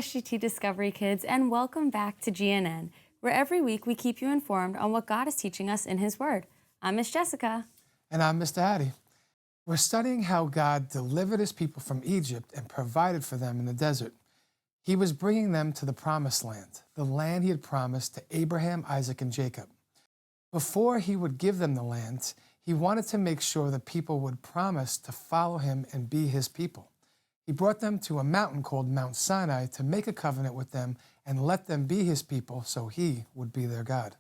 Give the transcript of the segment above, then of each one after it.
GSGT Discovery Kids, and welcome back to GNN, where every week we keep you informed on what God is teaching us in His Word. I'm Miss Jessica. And I'm Mr. Hattie. We're studying how God delivered His people from Egypt and provided for them in the desert. He was bringing them to the Promised Land, the land He had promised to Abraham, Isaac, and Jacob. Before He would give them the land, He wanted to make sure the people would promise to follow Him and be His people. He brought them to a mountain called Mount Sinai to make a covenant with them and let them be His people so He would be their God.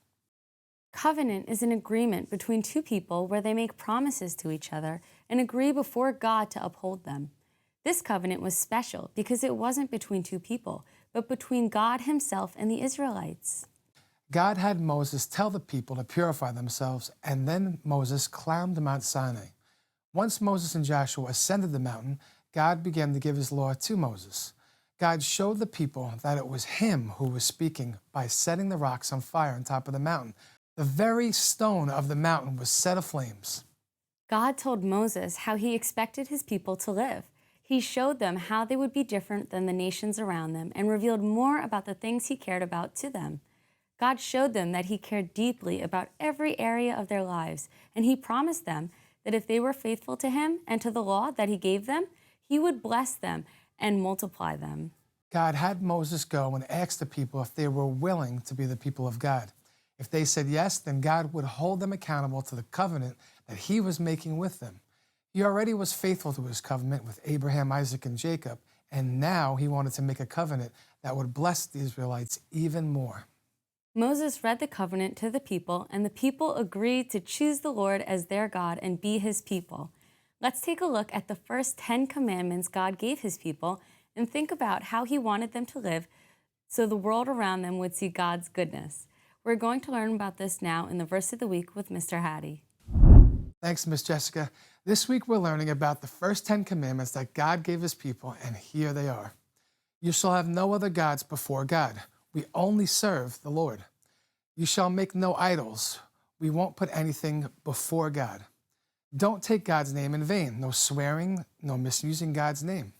Covenant is an agreement between two people where they make promises to each other and agree before God to uphold them. This covenant was special because it wasn't between two people, but between God Himself and the Israelites. God had Moses tell the people to purify themselves, and then Moses climbed Mount Sinai. Once Moses and Joshua ascended the mountain, God began to give His law to Moses. God showed the people that it was Him who was speaking by setting the rocks on fire on top of the mountain. The very stone of the mountain was set aflames. God told Moses how He expected His people to live. He showed them how they would be different than the nations around them and revealed more about the things He cared about to them. God showed them that He cared deeply about every area of their lives, and He promised them that if they were faithful to Him and to the law that He gave them, He would bless them and multiply them. God had Moses go and ask the people if they were willing to be the people of God. If they said yes, then God would hold them accountable to the covenant that He was making with them. He already was faithful to His covenant with Abraham, Isaac, and Jacob, and now He wanted to make a covenant that would bless the Israelites even more. Moses read the covenant to the people, and the people agreed to choose the Lord as their God and be His people. Let's take a look at the first 10 commandments God gave His people and think about how He wanted them to live so the world around them would see God's goodness. We're going to learn about this now in the verse of the week with Mr. Hattie. Thanks, Miss Jessica. This week we're learning about the first 10 commandments that God gave His people, and here they are. You shall have no other gods before God. We only serve the Lord. You shall make no idols. We won't put anything before God. Don't take God's name in vain. No swearing, no misusing God's name.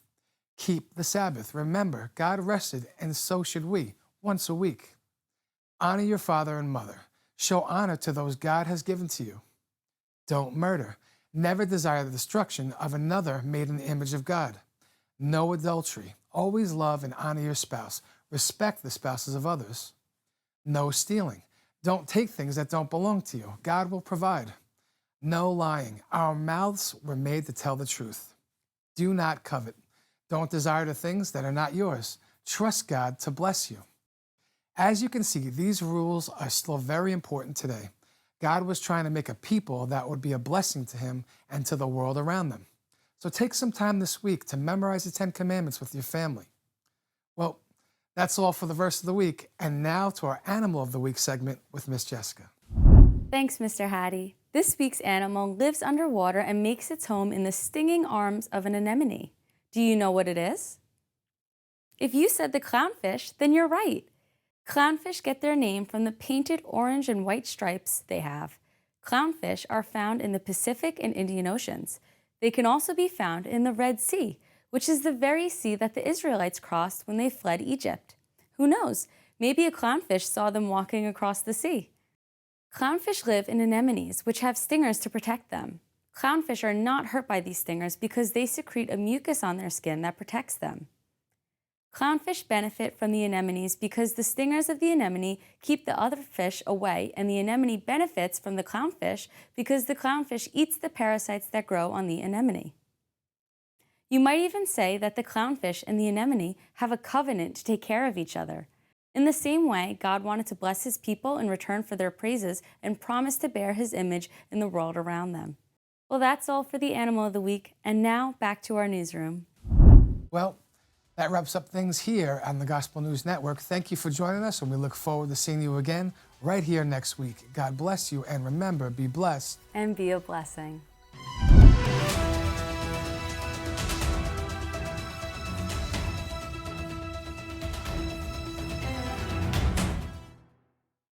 Keep the Sabbath. Remember, God rested, and so should we, once a week. Honor your father and mother. Show honor to those God has given to you. Don't murder. Never desire the destruction of another made in the image of God. No adultery. Always love and honor your spouse. Respect the spouses of others. No stealing. Don't take things that don't belong to you. God will provide. No lying. Our mouths were made to tell the truth. Do not covet. Don't desire the things that are not yours. Trust God to bless you. As you can see, these rules are still very important today. God was trying to make a people that would be a blessing to Him and to the world around them. So take some time this week to memorize the 10 Commandments with your family. Well, that's all for the verse of the week. And now to our Animal of the Week segment with Miss Jessica. Thanks, Mr. Hattie. This week's animal lives underwater and makes its home in the stinging arms of an anemone. Do you know what it is? If you said the clownfish, then you're right. Clownfish get their name from the painted orange and white stripes they have. Clownfish are found in the Pacific and Indian Oceans. They can also be found in the Red Sea, which is the very sea that the Israelites crossed when they fled Egypt. Who knows? Maybe a clownfish saw them walking across the sea. Clownfish live in anemones, which have stingers to protect them. Clownfish are not hurt by these stingers because they secrete a mucus on their skin that protects them. Clownfish benefit from the anemones because the stingers of the anemone keep the other fish away, and the anemone benefits from the clownfish because the clownfish eats the parasites that grow on the anemone. You might even say that the clownfish and the anemone have a covenant to take care of each other. In the same way, God wanted to bless His people in return for their praises and promised to bear His image in the world around them. Well, that's all for the Animal of the Week, and now back to our newsroom. Well, that wraps up things here on the Gospel News Network. Thank you for joining us, and we look forward to seeing you again right here next week. God bless you, and remember, be blessed. And be a blessing.